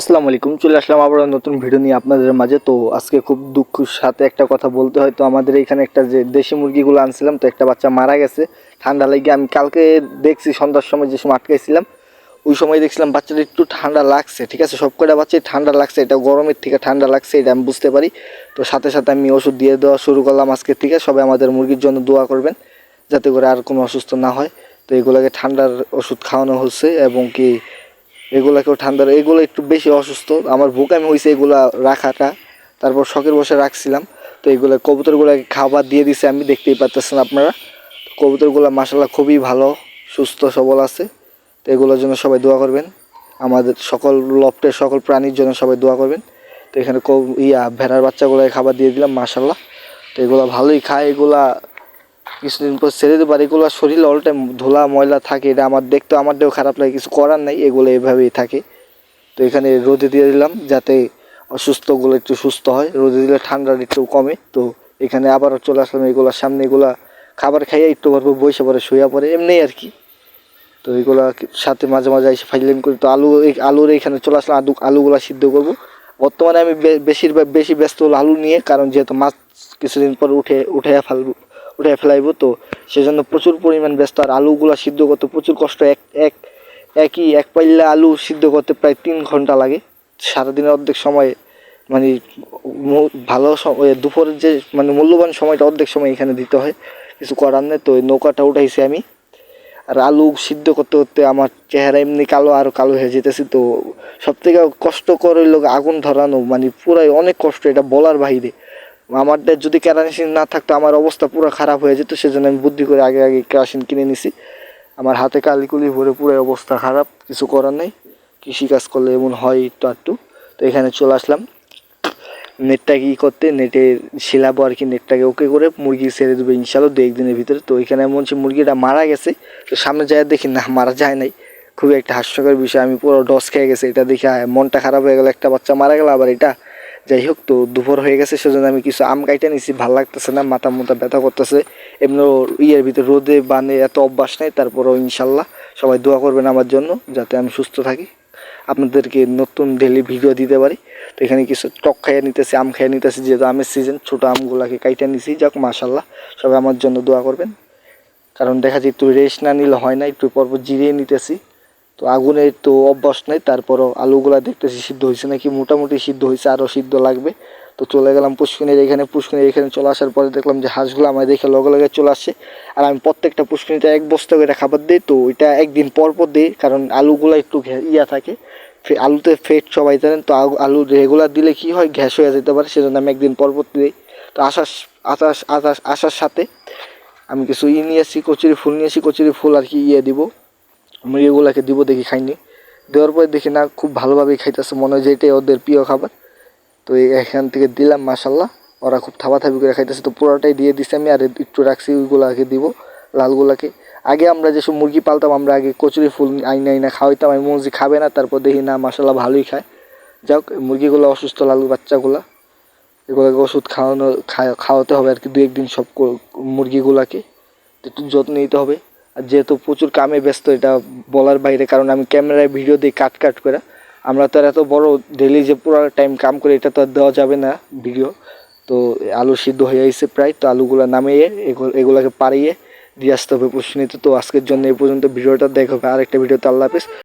আসসালামু আলাইকুম। চলে আসলাম আবার নতুন ভিডিও নিয়ে আপনাদের মাঝে। তো আজকে খুব দুঃখের সাথে একটা কথা বলতে হয়। তো আমাদের এখানে একটা যে দেশি মুরগিগুলো আনছিলাম, তো একটা বাচ্চা মারা গেছে ঠান্ডা লেগে। আমি কালকে দেখছি সন্ধ্যার সময় যে সময় আটকাইছিলাম, ওই সময় দেখছিলাম বাচ্চাটা একটু ঠান্ডা লাগছে। ঠিক আছে, সব কটা বাচ্চাই ঠান্ডা লাগছে, এটা গরমের থেকে ঠান্ডা লাগছে, এটা আমি বুঝতে পারি। তো সাথে সাথে আমি ওষুধ দিয়ে দেওয়া শুরু করলাম আজকের থেকে। সবাই আমাদের মুরগির জন্য দোয়া করবেন যাতে করে আর কোনো অসুস্থ না হয়। তো এগুলোকে ঠান্ডার ওষুধ খাওয়ানো হচ্ছে, এবং কি এগুলাকেও ঠান্ডার, এগুলো একটু বেশি অসুস্থ। আমার বোকামি হয়েছে এগুলা রাখাটা, তারপর শখের বসে রাখছিলাম। তো এগুলো কবুতরগুলোকে খাবার দিয়ে দিছে, আমি দেখতেই পাচ্ছেন আপনারা। কবুতরগুলো মাশাআল্লাহ খুবই ভালো, সুস্থ সবল আছে। তো এগুলোর জন্য সবাই দোয়া করবেন, আমাদের সকল লফটের সকল প্রাণীর জন্য সবাই দোয়া করবেন। তো এখানে ভেড়ার বাচ্চাগুলোকে খাবার দিয়ে দিলাম মাশাআল্লাহ। তো এগুলো ভালোই খায়, এগুলা কিছুদিন পর ছেড়ে দিতে পারে। এগুলো শরীরে অল টাইম ধুলা ময়লা থাকে, এটা আমার দেখতে আমারটাও খারাপ লাগে, কিছু করার নাই, এগুলো এভাবেই থাকে। তো এখানে রোদে দিয়ে দিলাম যাতে অসুস্থগুলো একটু সুস্থ হয়, রোদে দিলে ঠান্ডার একটু কমে। তো এখানে আবারও চলে আসলাম এগুলোর সামনে, এগুলা খাবার খাইয়ে একটু পর বসে পড়ে, শুয়ে পড়ে, এমনি আর কি। তো এগুলা সাথে মাঝে মাঝে এসে ফাইলেন করি। তো আলুর এখানে চলে আসলাম, আলুগুলা সিদ্ধ করব। বর্তমানে আমি বেশি ব্যস্ত হলো আলু নিয়ে, কারণ যেহেতু মাছ কিছুদিন পর উঠে ফেলাইব। তো সেজন্য প্রচুর পরিমাণ ব্যস্ত। আর আলুগুলা সিদ্ধ করতে প্রচুর কষ্ট। এক পাল্লা আলু সিদ্ধ করতে প্রায় 3 ঘন্টা লাগে সারাদিনের অর্ধেক সময়। মানে ভালো দুপুরের যে মানে মূল্যবান সময়টা অর্ধেক সময় এখানে দিতে হয়, কিছু করার নেই। তো ওই নৌকাটা উঠাইছি আমি। আর আলু সিদ্ধ করতে করতে আমার চেহারা এমনি কালো, আরও কালো হয়ে যেতেছি। তো সবথেকে কষ্টকর হইল আগুন ধরানো, মানে পুরাই অনেক কষ্ট, এটা বলার বাইরে। আমাদের যদি কেরোসিন না থাকতো আমার অবস্থা পুরো খারাপ হয়ে যেত। সেজন্য আমি বুদ্ধি করে আগে কেরোসিন কিনে নিছি। আমার হাতে কালিকুলি ভরে পুরো অবস্থা খারাপ, কিছু করার নেই, কৃষিকাজ করলে এমন হয় একটু আধটু। তো এখানে চলে আসলাম নেটটাকে করতে, নেটে শিলাবো আর কি, নেটটাকে ওকে করে মুরগি ছেড়ে দেবো ইনশাল্লাহ 2-1 দিনের ভিতরে। তো এখানে এমন হচ্ছে মুরগিটা মারা গেছে। তো সামনে যায় দেখি না, মারা যায় নাই। খুবই একটা হাস্যকর বিষয়, আমি পুরো ডস খেয়ে গেছে এটা দেখে, মনটা খারাপ হয়ে গেল। একটা বাচ্চা মারা গেল আবার এটা। যাই হোক, তো দুপুর হয়ে গেছে, সেজন্য আমি কিছু আম কাইটে নিছি, ভালো লাগতেছে না, মাথা ব্যথা করতেছে। এমনি ইয়ের ভিতরে রোদে বানে এত অভ্যাস নেই। তারপরও ইনশাল্লাহ সবাই দোয়া করবেন আমার জন্য যাতে আমি সুস্থ থাকি, আপনাদেরকে নতুন ডেলি ভিডিও দিতে পারি। তো এখানে কিছু টক খাইয়ে নিতেছি, আম খাইয়ে নিতেছি, যেহেতু আমের সিজন, ছোটো আমগুলাকে কাইটে নিছি। যাক মাশাল্লাহ, সবাই আমার জন্য দোয়া করবেন, কারণ দেখা যায় একটু রেস্ট না নিলে হয় না, একটু পরপর জিরিয়ে নিতেছি। তো আগুনে তো অভ্যাস নেই, তারপরও আলুগুলা দেখতেছি সিদ্ধ হয়েছে নাকি, মোটামুটি সিদ্ধ হয়েছে, আরও সিদ্ধ লাগবে। তো চলে গেলাম পুষ্কিনির এখানে চলে আসার পরে দেখলাম যে হাঁসগুলো আমার দেখে লগে লগে চলে আসছে। আর আমি প্রত্যেকটা পুষ্কিনিতে 1 বস্তা করে খাবার দিই। তো ওইটা একদিন পর পর দিই, কারণ আলুগুলো একটু ইয়া থাকে, আলুতে ফেট সবাই জানেন। তো আলু রেগুলার দিলে কি হয়, গ্যাস হয়ে যেতে পারে, সেজন্য আমি একদিন পর পর দিই। তো আসার সাথে আমি কিছু নিয়েছি, কচুরি ফুল নিয়েছি, কচুরি ফুল আর কি দিব মুরগিগুলোকে দিব। দেখি খাইনি, দেওয়ার পরে দেখি না খুব ভালোভাবেই খাইতেছে, মনে হয় যে এটাই ওদের প্রিয় খাবার। তো এখান থেকে দিলাম মাশাল্লাহ, ওরা খুব থাবাথাবি করে খাইতেছে। তো পুরোটাই দিয়ে দিছি আমি, আর একটু রাখছি, ওইগুলাকে দিব, লালগুলাকে। আগে আমরা যেসব মুরগি পালতাম, আমরা আগে কচুরি ফুল আইনা খাওয়াইতাম, আমি মুরগি খাবে না, তারপর দেখি না মাশাল্লাহ ভালোই খায়। যাক, মুরগিগুলো অসুস্থ, লালু বাচ্চাগুলা, এগুলোকে ওষুধ খাওয়াতে হবে আর কি 2-1 দিন সব মুরগিগুলাকে, একটু যত্ন নিতে হবে। আর যেহেতু প্রচুর কামে ব্যস্ত, এটা বলার বাইরে, কারণ আমি ক্যামেরায় ভিডিও দিই কাট করে। আমরা তো আর এত বড় ডেলি যে পুরো টাইম কাম করে, এটা তো আর দেওয়া যাবে না ভিডিও। তো আলু সিদ্ধ হয়ে আসছে প্রায়, তো আলুগুলো নামিয়ে এগুলোকে পাড়িয়ে দিয়ে আসতে হবে পুষ্টিনিতে। তো আজকের জন্য এই পর্যন্ত ভিডিওটা দেখা হবে আরেকটা ভিডিওতে। আল্লাহ হাফেজ।